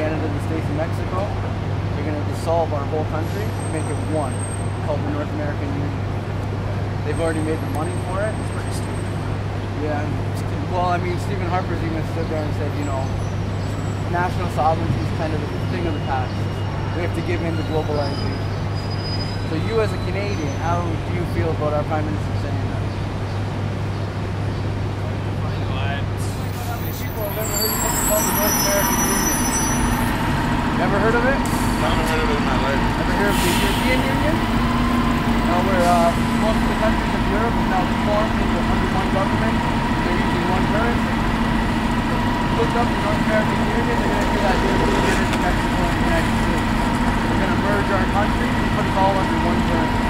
Canada, the States, and Mexico. They're going to dissolve our whole country and make it one, called the North American Union. They've already made the money for it. It's pretty stupid. Yeah. Well, I mean, Stephen Harper's even stood there and said, you know, national sovereignty is kind of a thing of the past. We have to give in to globalization. So you as a Canadian, how do you feel about our Prime Minister saying that? People have never heard of something called the North American Union. Never heard of it? I haven't heard of it in my life. Ever heard of the European Union? Now where most of the countries of Europe have now formed into under one government. They're using one currency. Look up the North American Union, they're going to do that here in Mexico and the United States. They're going to merge our countries and put us all under one currency.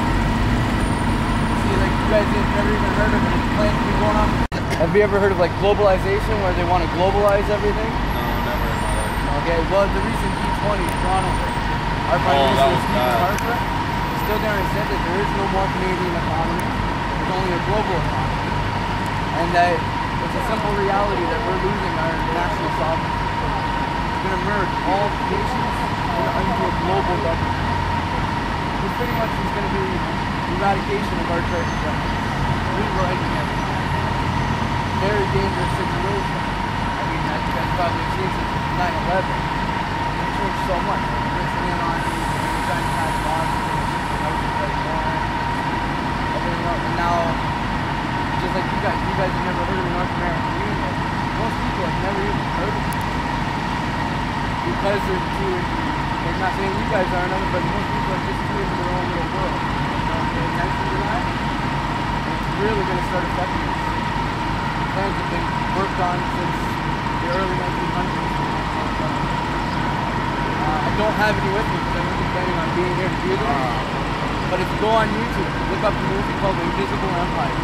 See, like you guys have never even heard of it. It's plans to be going on. Have you ever heard of like globalization, where they want to globalize everything? No, never in my life. Okay, well the recent G20 in Toronto, our Prime Minister Stephen Harper stood there and said that there is no more Canadian economy. There's only a global economy. And that it's a simple reality that we're losing our national sovereignty. We're going to merge all nations into a global government. Which pretty much is going to be the eradication of our church government. Rewriting everything. Very dangerous situation. I mean, as you guys probably seen since 9/11. It's changed so much. We're listening in on trying to pass laws everything else. And now, just like you guys have never heard of the North American Union. Most people have never even heard of it. Because they're too into, I'm not saying you guys aren't, but most people are just too into their own little world. They don't pay attention to that. And it's really going to start affecting us. Plans have been worked on since the early 1900s. I don't have any with me because I wasn't planning on being here to do this. But if you go on YouTube, look up the movie called The Invisible Empire.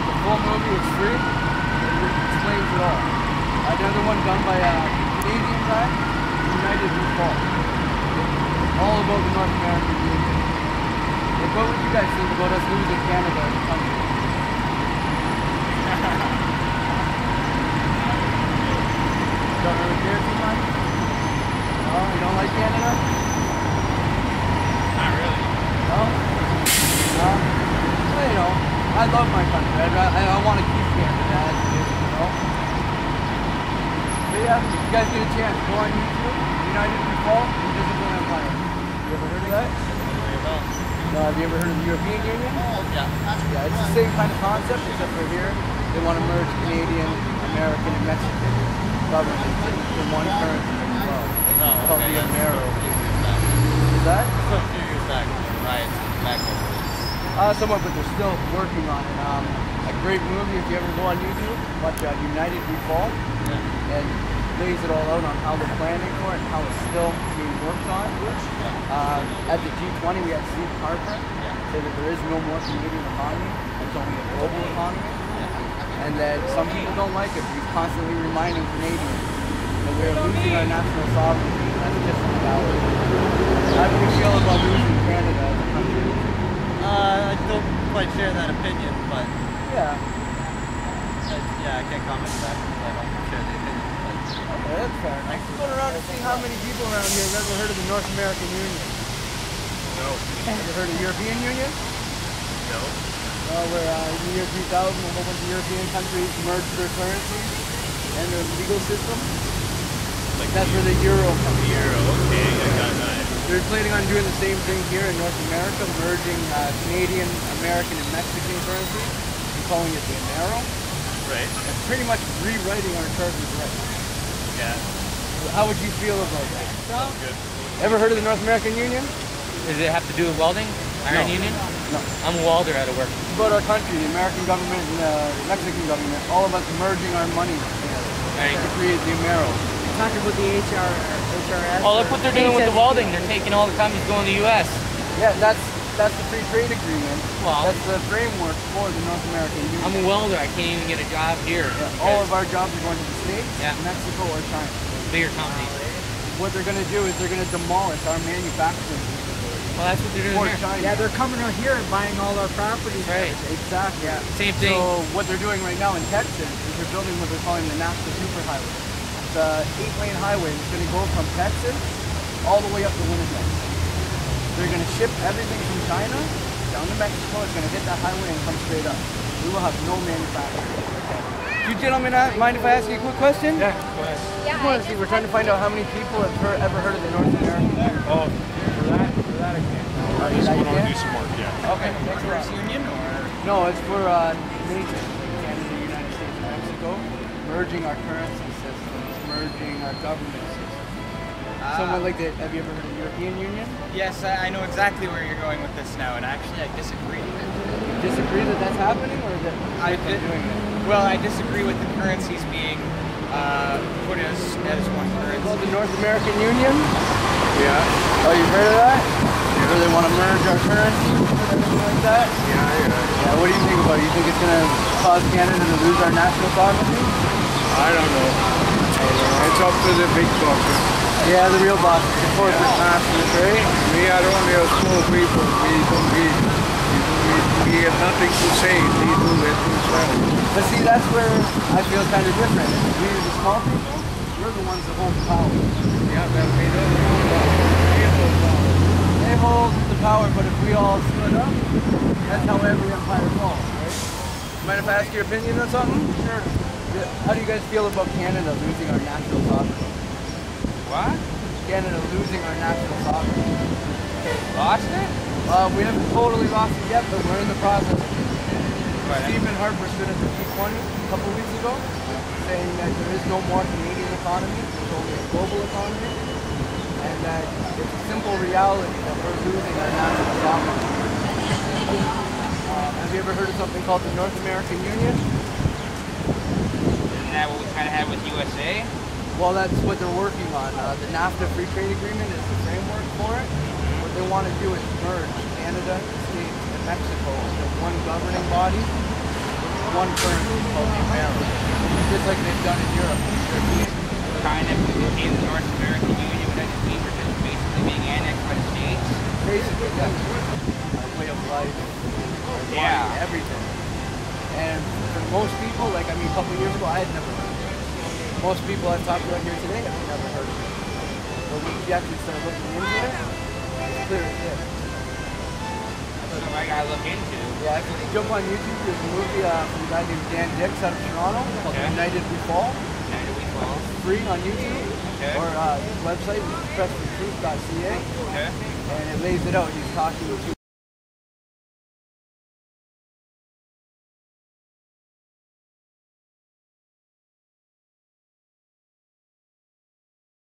The full movie is free. It explains it all. Another one done by a Canadian guy, United We Fall. All about the North American Union. Like, what would you guys think about us losing Canada as a country? Don't really care too much? No? You don't like Canada? Not really. No? No? Well, you know, I love my country. I want to keep Canada as it is, you know? But yeah, if you guys get a chance, go on YouTube, United We Fall, Invisible Empire. You ever heard of that? No, have you ever heard of the European Union? Yeah. Yeah, it's the same kind of concept, except for here, they want to merge Canadian, American, and Mexican governments in one currency as well. It's called the Amero. Is that? So a few years back, riots back over. Somewhat, but they're still working on it. A great movie, if you ever go on YouTube, watch United We Fall. Yeah. And lays it all out on how they're planning for it and how it's still being worked on. At the G20, we had Stephen Harper say that there is no more Canadian economy, it's only a global economy. And that some people don't like it, but he's constantly reminding Canadians that we're losing our national sovereignty. That's just a reality. How do you feel about losing Canada as a country? I don't quite share that opinion, but yeah, I can't comment on that because I don't share the opinion. Okay, that's fair. I'm going around to see how many people around here have ever heard of the North American Union. No. Have you heard of the European Union? No. Well, where in the year 2000, a whole bunch of European countries merged their currencies and their legal system. Like that's where the euro comes. The euro, okay, I got that. They're planning on doing the same thing here in North America, merging Canadian, American, and Mexican currency and calling it the Amero. Right. And pretty much rewriting our Charter of Rights. Yeah. How would you feel about that? Sounds good. Ever heard of the North American Union? Does it have to do with welding? Iron Union? No. I'm a welder out of work. It's about our country, the American government and the Mexican government, all of us merging our money together to create the Amero. Talking about the HRS. Oh, look what they're doing with the welding. They're taking all the companies going to the U.S. Yeah, that's the free trade agreement. Well, that's the framework for the North American Union. I'm a welder. I can't even get a job here. Yeah, all of our jobs are going to the States, Mexico, or China. Bigger companies. What they're going to do is they're going to demolish our manufacturing. Well, that's what they're doing here. China. Yeah, they're coming out here and buying all our properties. Right. Exactly. Yeah. Same thing. So what they're doing right now in Texas is they're building what they're calling the NAFTA superhighway. So a 8-lane highway that's going to go from Texas all the way up to Winnipeg. They're going to ship everything from China down to Mexico. It's going to hit that highway and come straight up. We will have no manufacturing. Do you gentlemen mind if I ask you a quick question? Yeah, go ahead. Just want to see, we're trying to find out how many people have ever heard of the North American. Oh, for that I can't. I just want to do some work, yeah. Okay, thanks for us. Union or? No, it's for NATO, Canada, United States, and Mexico, merging our currency systems, merging our government systems. Someone like that, have you ever heard of the European Union? Yes, I know exactly where you're going with this now, and actually I disagree. You disagree that that's happening, or that they're doing it? Well, I disagree with the currencies being put as one currency. Called the North American Union? Yeah. Oh, you've heard of that? Where they want to merge our currencies and everything like that? Yeah, what do you think about it? You think it's going to cause Canada to lose our national sovereignty? I don't know. It's up to the big bosses. Yeah, the real bosses, the corporate masters, right? We are only a small people. We have nothing to say. We do it themselves. But see, that's where I feel kind of different. We, the small people, we're the ones that hold the power. Yeah, but we don't hold power. We hold power. They hold the power, but if we all stood up, that's how every empire falls, right? Mind if I ask your opinion on something? Sure. How do you guys feel about Canada losing our national sovereignty? What? Canada losing our national sovereignty. Lost it? We haven't totally lost it yet, but we're in the process. Stephen Harper stood at the G20 a couple weeks ago, saying that there is no more Canadian economy, there's only a global economy, and that it's a simple reality that we're losing our national sovereignty. Have you ever heard of something called the North American Union? Isn't that what we kind of had with USA? Well, that's what they're working on. The NAFTA Free Trade Agreement is the framework for it. What they want to do is merge Canada, States, and Mexico into one governing body, one currency called the American, just like they've done in Europe. Kind of became the North American Union, but that just means we're just basically being annexed by the States. Basically, that's our way of life, our Yeah. money, everything. And for most people, like, I mean, a couple of years ago, I had never heard of it. Most people I've talked to out here today have never heard of it. But when you actually start looking into it, it's clear as day. That's something I gotta look into. Yeah, if you jump on YouTube, there's a movie from a guy named Dan Dix out of Toronto called Okay. United We Fall. United We Fall. It's free on YouTube. Okay. Or his website is pressfortruth.ca. Okay. And it lays it out. He's talking to